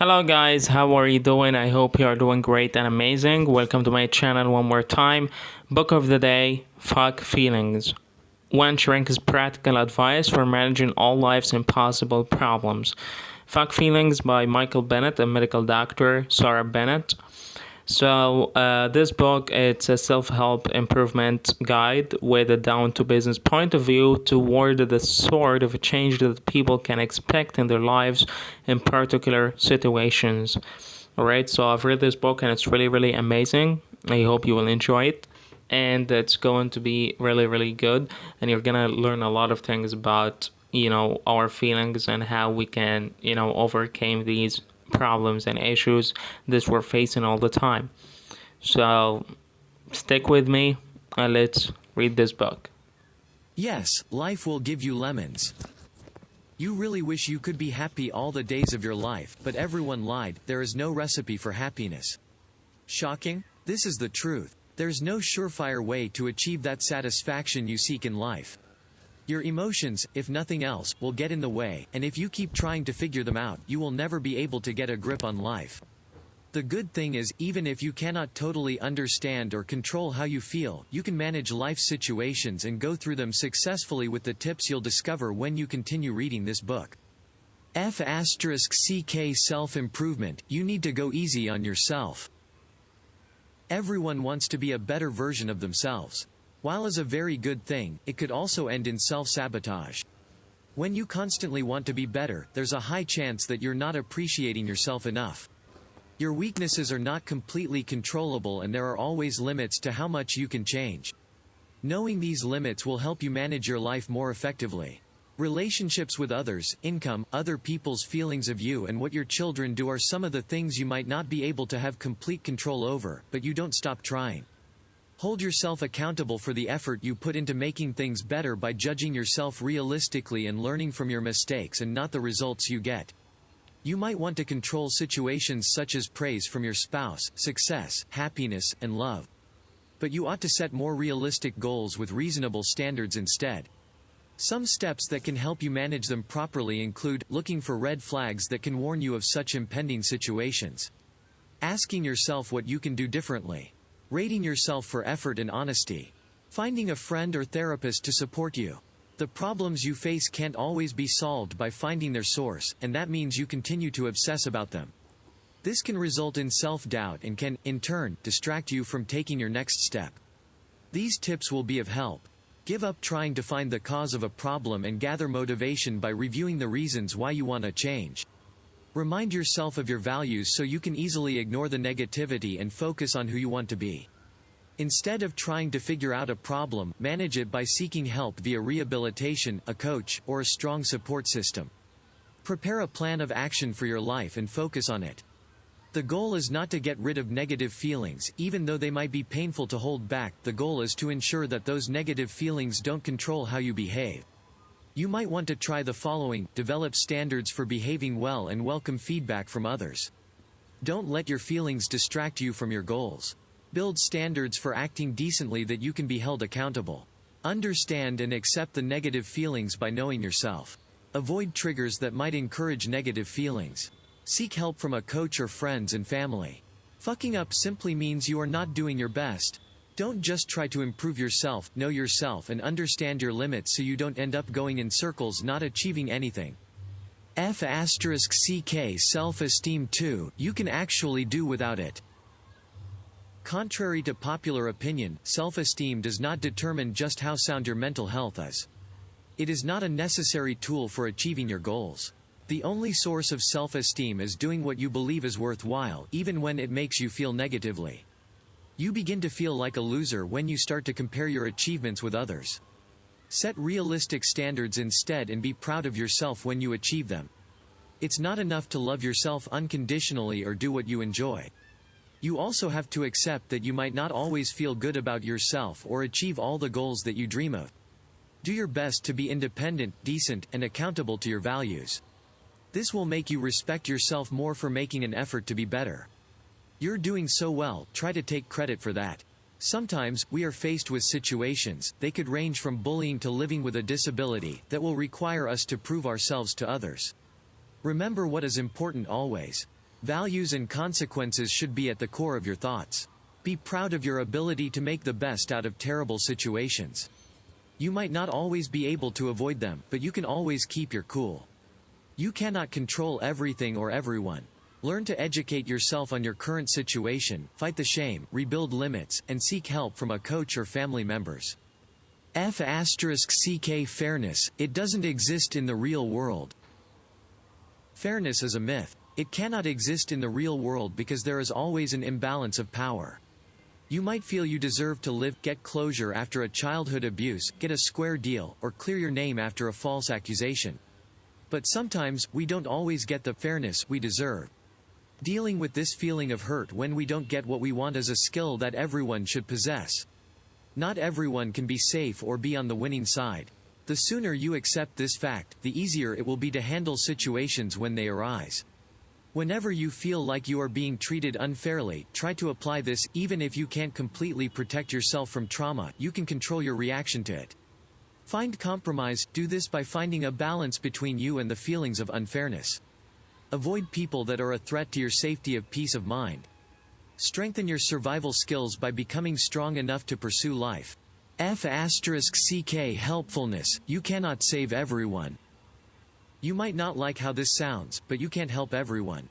Hello guys, how are you doing? I hope you are doing great and amazing. Welcome to my channel one more time. Book of the day, Fuck Feelings. One Shrink's practical advice for managing all life's impossible problems. Fuck Feelings by Michael Bennett, a medical doctor, Sarah Bennett. This book, it's a self-help improvement guide with a down-to-business point of view toward the sort of change that people can expect in their lives in particular situations. Alright, so I've read this book and it's really, really amazing. I hope you will enjoy it. And it's going to be really, really good. And you're gonna learn a lot of things about, our feelings and how we can, overcome these problems and issues that we're facing all the time. So stick with me and let's read this book. Yes, life will give you lemons. You really wish you could be happy all the days of your life, but everyone lied. There is no recipe for happiness. Shocking? This is the truth. There's no surefire way to achieve that satisfaction you seek in life. Your emotions, if nothing else, will get in the way, and if you keep trying to figure them out, you will never be able to get a grip on life. The good thing is, even if you cannot totally understand or control how you feel, you can manage life situations and go through them successfully with the tips you'll discover when you continue reading this book. F***CK Self-improvement, you need to go easy on yourself. Everyone wants to be a better version of themselves. While is a very good thing, it could also end in self-sabotage. When you constantly want to be better, there's a high chance that you're not appreciating yourself enough. Your weaknesses are not completely controllable and there are always limits to how much you can change. Knowing these limits will help you manage your life more effectively. Relationships with others, income, other people's feelings of you and what your children do are some of the things you might not be able to have complete control over, but you don't stop trying. Hold yourself accountable for the effort you put into making things better by judging yourself realistically and learning from your mistakes and not the results you get. You might want to control situations such as praise from your spouse, success, happiness, and love. But you ought to set more realistic goals with reasonable standards instead. Some steps that can help you manage them properly include looking for red flags that can warn you of such impending situations, asking yourself what you can do differently, rating yourself for effort and honesty, finding a friend or therapist to support you. The problems you face can't always be solved by finding their source, and that means you continue to obsess about them. This can result in self-doubt and can, in turn, distract you from taking your next step. These tips will be of help. Give up trying to find the cause of a problem and gather motivation by reviewing the reasons why you want to change. Remind yourself of your values so you can easily ignore the negativity and focus on who you want to be. Instead of trying to figure out a problem, manage it by seeking help via rehabilitation, a coach, or a strong support system. Prepare a plan of action for your life and focus on it. The goal is not to get rid of negative feelings, even though they might be painful to hold back. The goal is to ensure that those negative feelings don't control how you behave. You might want to try the following: develop standards for behaving well and welcome feedback from others. Don't let your feelings distract you from your goals. Build standards for acting decently that you can be held accountable. Understand and accept the negative feelings by knowing yourself. Avoid triggers that might encourage negative feelings. Seek help from a coach or friends and family. Fucking up simply means you are not doing your best. Don't just try to improve yourself, know yourself and understand your limits so you don't end up going in circles not achieving anything. F***CK Self-esteem too, you can actually do without it. Contrary to popular opinion, self-esteem does not determine just how sound your mental health is. It is not a necessary tool for achieving your goals. The only source of self-esteem is doing what you believe is worthwhile, even when it makes you feel negatively. You begin to feel like a loser when you start to compare your achievements with others. Set realistic standards instead and be proud of yourself when you achieve them. It's not enough to love yourself unconditionally or do what you enjoy. You also have to accept that you might not always feel good about yourself or achieve all the goals that you dream of. Do your best to be independent, decent, and accountable to your values. This will make you respect yourself more for making an effort to be better. You're doing so well, try to take credit for that. Sometimes, we are faced with situations, they could range from bullying to living with a disability, that will require us to prove ourselves to others. Remember what is important always. Values and consequences should be at the core of your thoughts. Be proud of your ability to make the best out of terrible situations. You might not always be able to avoid them, but you can always keep your cool. You cannot control everything or everyone. Learn to educate yourself on your current situation, fight the shame, rebuild limits, and seek help from a coach or family members. F***ck fairness, it doesn't exist in the real world. Fairness is a myth. It cannot exist in the real world because there is always an imbalance of power. You might feel you deserve to live, get closure after a childhood abuse, get a square deal, or clear your name after a false accusation. But sometimes, we don't always get the fairness we deserve. Dealing with this feeling of hurt when we don't get what we want is a skill that everyone should possess. Not everyone can be safe or be on the winning side. The sooner you accept this fact, the easier it will be to handle situations when they arise. Whenever you feel like you are being treated unfairly, try to apply this. Even if you can't completely protect yourself from trauma, you can control your reaction to it. Find compromise. Do this by finding a balance between you and the feelings of unfairness. Avoid people that are a threat to your safety of peace of mind. Strengthen your survival skills by becoming strong enough to pursue life. F***ck helpfulness, you cannot save everyone. You might not like how this sounds, but you can't help everyone.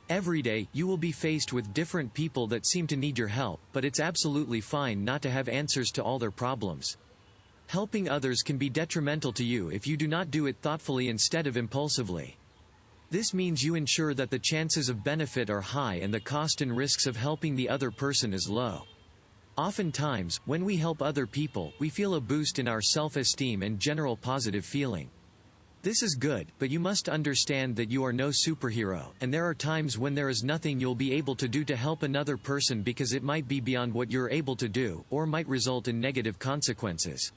Every day, you will be faced with different people that seem to need your help, but it's absolutely fine not to have answers to all their problems. Helping others can be detrimental to you if you do not do it thoughtfully instead of impulsively. This means you ensure that the chances of benefit are high and the cost and risks of helping the other person is low. Oftentimes, when we help other people, we feel a boost in our self-esteem and general positive feeling. This is good, but you must understand that you are no superhero, and there are times when there is nothing you'll be able to do to help another person because it might be beyond what you're able to do, or might result in negative consequences.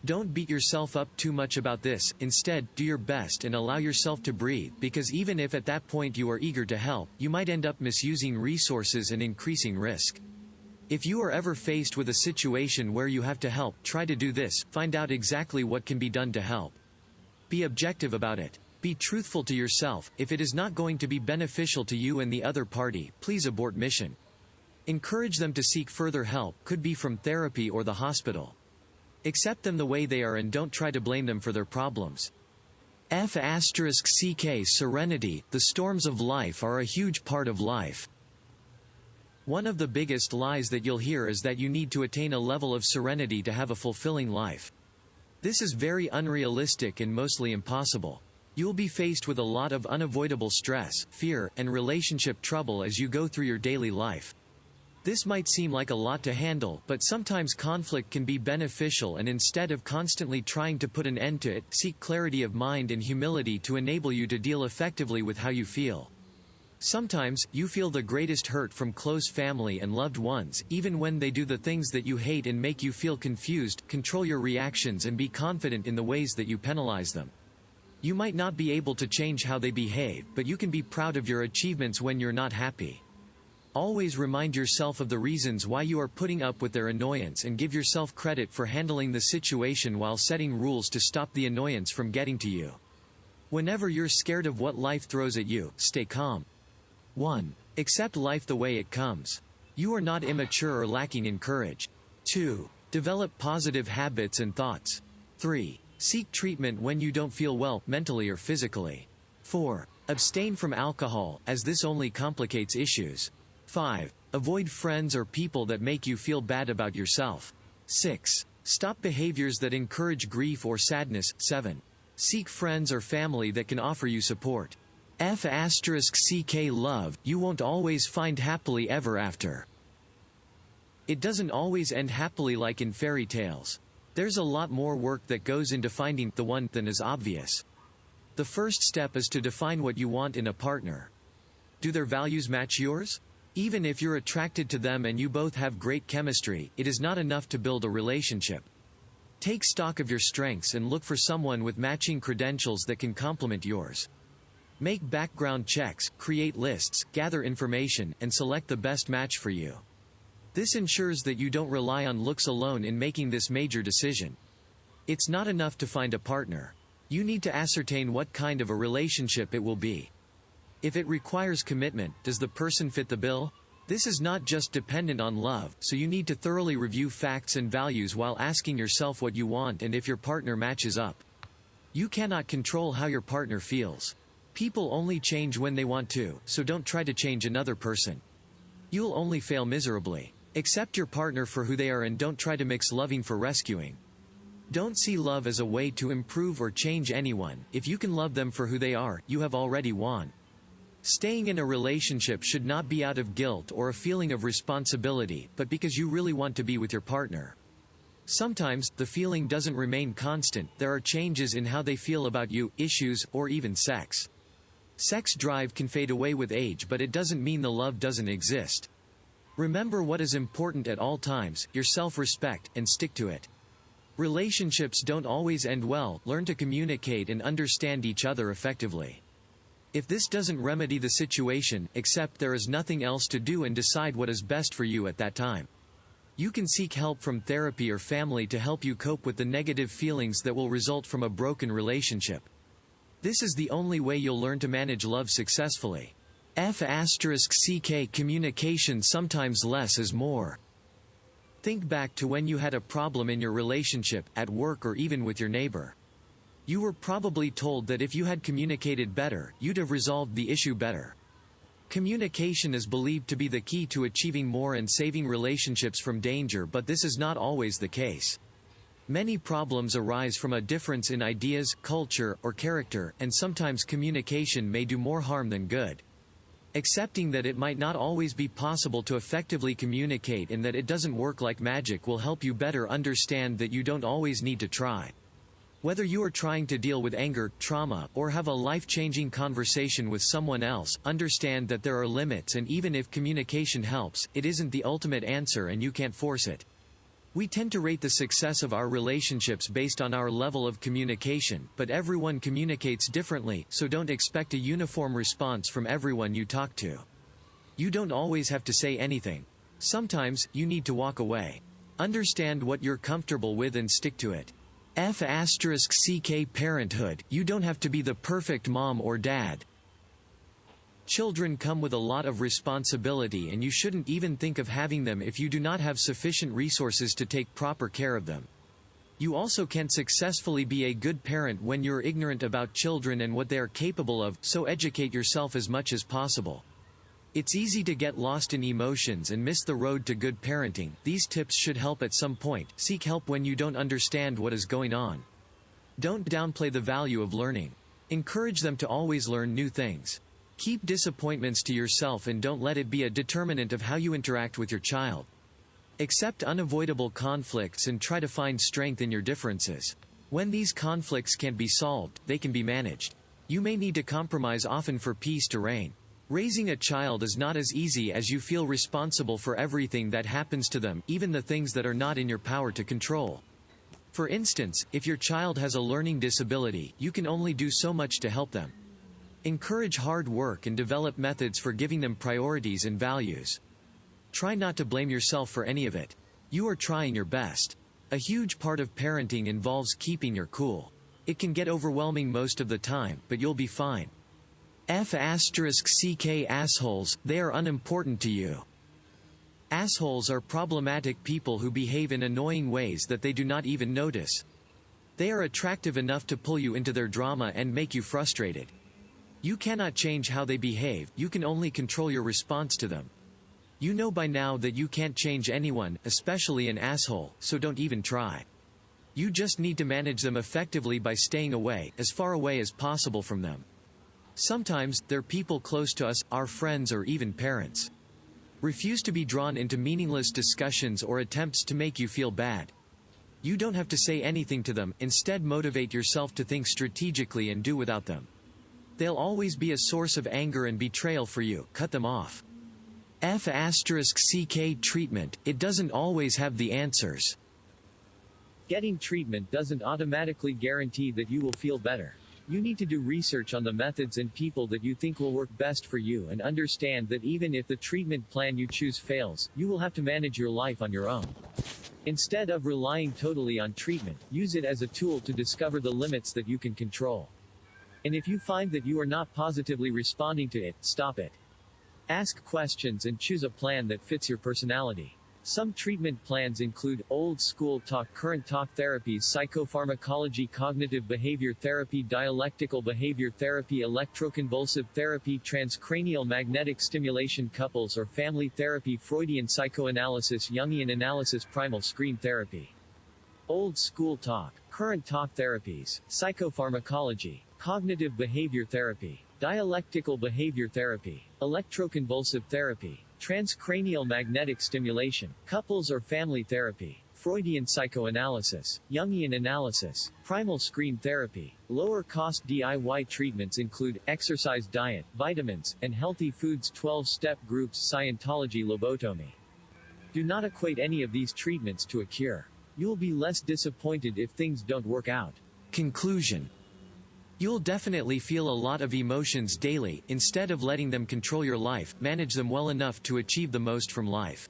Don't beat yourself up too much about this. Instead, do your best and allow yourself to breathe, because even if at that point you are eager to help, you might end up misusing resources and increasing risk. If you are ever faced with a situation where you have to help, try to do this. Find out exactly what can be done to help. Be objective about it. Be truthful to yourself. If it is not going to be beneficial to you and the other party, please abort mission. Encourage them to seek further help, could be from therapy or the hospital. Accept them the way they are and don't try to blame them for their problems. F***ck serenity, the storms of life are a huge part of life. One of the biggest lies that you'll hear is that you need to attain a level of serenity to have a fulfilling life. This is very unrealistic and mostly impossible. You'll be faced with a lot of unavoidable stress, fear, and relationship trouble as you go through your daily life. This might seem like a lot to handle, but sometimes conflict can be beneficial, and instead of constantly trying to put an end to it, seek clarity of mind and humility to enable you to deal effectively with how you feel. Sometimes, you feel the greatest hurt from close family and loved ones, even when they do the things that you hate and make you feel confused. Control your reactions and be confident in the ways that you penalize them. You might not be able to change how they behave, but you can be proud of your achievements when you're not happy. Always remind yourself of the reasons why you are putting up with their annoyance and give yourself credit for handling the situation while setting rules to stop the annoyance from getting to you. Whenever you're scared of what life throws at you, stay calm. 1. Accept life the way it comes. You are not immature or lacking in courage. 2. Develop positive habits and thoughts. 3. Seek treatment when you don't feel well, mentally or physically. 4. Abstain from alcohol, as this only complicates issues. 5. Avoid friends or people that make you feel bad about yourself. 6. Stop behaviors that encourage grief or sadness. 7. Seek friends or family that can offer you support. F***ck love, you won't always find happily ever after. It doesn't always end happily like in fairy tales. There's a lot more work that goes into finding the one than is obvious. The first step is to define what you want in a partner. Do their values match yours? Even if you're attracted to them and you both have great chemistry, it is not enough to build a relationship. Take stock of your strengths and look for someone with matching credentials that can complement yours. Make background checks, create lists, gather information, and select the best match for you. This ensures that you don't rely on looks alone in making this major decision. It's not enough to find a partner. You need to ascertain what kind of a relationship it will be. If it requires commitment, does the person fit the bill? This is not just dependent on love, so you need to thoroughly review facts and values while asking yourself what you want and if your partner matches up. You cannot control how your partner feels. People only change when they want to, so don't try to change another person. You'll only fail miserably. Accept your partner for who they are and don't try to mix loving for rescuing. Don't see love as a way to improve or change anyone. If you can love them for who they are, you have already won. Staying in a relationship should not be out of guilt or a feeling of responsibility, but because you really want to be with your partner. Sometimes, the feeling doesn't remain constant, there are changes in how they feel about you, issues, or even sex. Sex drive can fade away with age, but it doesn't mean the love doesn't exist. Remember what is important at all times, your self-respect, and stick to it. Relationships don't always end well, learn to communicate and understand each other effectively. If this doesn't remedy the situation, accept there is nothing else to do and decide what is best for you at that time. You can seek help from therapy or family to help you cope with the negative feelings that will result from a broken relationship. This is the only way you'll learn to manage love successfully. Communication sometimes less is more. Think back to when you had a problem in your relationship, at work or even with your neighbor. You were probably told that if you had communicated better, you'd have resolved the issue better. Communication is believed to be the key to achieving more and saving relationships from danger, but this is not always the case. Many problems arise from a difference in ideas, culture, or character, and sometimes communication may do more harm than good. Accepting that it might not always be possible to effectively communicate and that it doesn't work like magic will help you better understand that you don't always need to try. Whether you are trying to deal with anger, trauma, or have a life-changing conversation with someone else, understand that there are limits, and even if communication helps, it isn't the ultimate answer and you can't force it. We tend to rate the success of our relationships based on our level of communication, but everyone communicates differently, so don't expect a uniform response from everyone you talk to. You don't always have to say anything. Sometimes, you need to walk away. Understand what you're comfortable with and stick to it. Parenthood, you don't have to be the perfect mom or dad. Children come with a lot of responsibility and you shouldn't even think of having them if you do not have sufficient resources to take proper care of them. You also can't successfully be a good parent when you're ignorant about children and what they are capable of, so educate yourself as much as possible. It's easy to get lost in emotions and miss the road to good parenting. These tips should help at some point. Seek help when you don't understand what is going on. Don't downplay the value of learning. Encourage them to always learn new things. Keep disappointments to yourself and don't let it be a determinant of how you interact with your child. Accept unavoidable conflicts and try to find strength in your differences. When these conflicts can't be solved, they can be managed. You may need to compromise often for peace to reign. Raising a child is not as easy as you feel responsible for everything that happens to them, even the things that are not in your power to control. For instance, if your child has a learning disability, you can only do so much to help them. Encourage hard work and develop methods for giving them priorities and values. Try not to blame yourself for any of it. You are trying your best. A huge part of parenting involves keeping your cool. It can get overwhelming most of the time, but you'll be fine. Assholes, they are unimportant to you. Assholes are problematic people who behave in annoying ways that they do not even notice. They are attractive enough to pull you into their drama and make you frustrated. You cannot change how they behave, you can only control your response to them. You know by now that you can't change anyone, especially an asshole, so don't even try. You just need to manage them effectively by staying away, as far away as possible from them. Sometimes, they're people close to us, our friends or even parents. Refuse to be drawn into meaningless discussions or attempts to make you feel bad. You don't have to say anything to them, instead motivate yourself to think strategically and do without them. They'll always be a source of anger and betrayal for you, cut them off. Treatment, it doesn't always have the answers. Getting treatment doesn't automatically guarantee that you will feel better. You need to do research on the methods and people that you think will work best for you and understand that even if the treatment plan you choose fails, you will have to manage your life on your own. Instead of relying totally on treatment, use it as a tool to discover the limits that you can control. And if you find that you are not positively responding to it, stop it. Ask questions and choose a plan that fits your personality. Some treatment plans include old school talk, current talk therapies, psychopharmacology, cognitive behavior therapy, dialectical behavior therapy, electroconvulsive therapy, transcranial magnetic stimulation, couples or family therapy, Freudian psychoanalysis, Jungian analysis, primal screen therapy. Old school talk, current talk therapies, psychopharmacology, cognitive behavior therapy, dialectical behavior therapy, electroconvulsive therapy, transcranial magnetic stimulation, couples or family therapy, Freudian psychoanalysis, Jungian analysis, primal screen therapy. Lower-cost DIY treatments include exercise, diet, vitamins, and healthy foods. 12-step groups, Scientology, lobotomy. Do not equate any of these treatments to a cure. You will be less disappointed if things don't work out. Conclusion. You'll definitely feel a lot of emotions daily. Instead of letting them control your life, manage them well enough to achieve the most from life.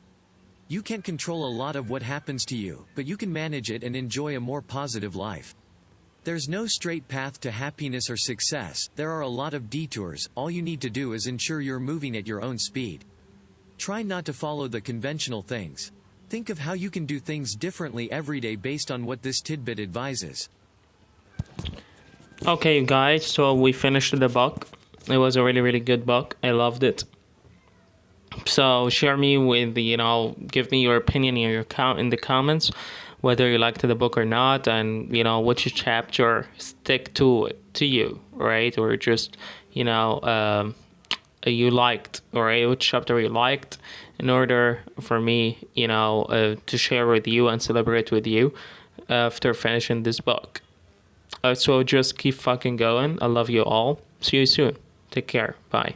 You can't control a lot of what happens to you, but you can manage it and enjoy a more positive life. There's no straight path to happiness or success. There are a lot of detours. All you need to do is ensure you're moving at your own speed. Try not to follow the conventional things. Think of how you can do things differently every day based on what this tidbit advises. Okay, guys, so we finished the book. It was a really, really good book. I loved it. So share me with, give me your opinion in in the comments, whether you liked the book or not, and, which chapter stick to you, right? Or just, you liked, right? Which chapter you liked, in order for me, to share with you and celebrate with you after finishing this book. So just keep fucking going. I love you all. See you soon. Take care. Bye.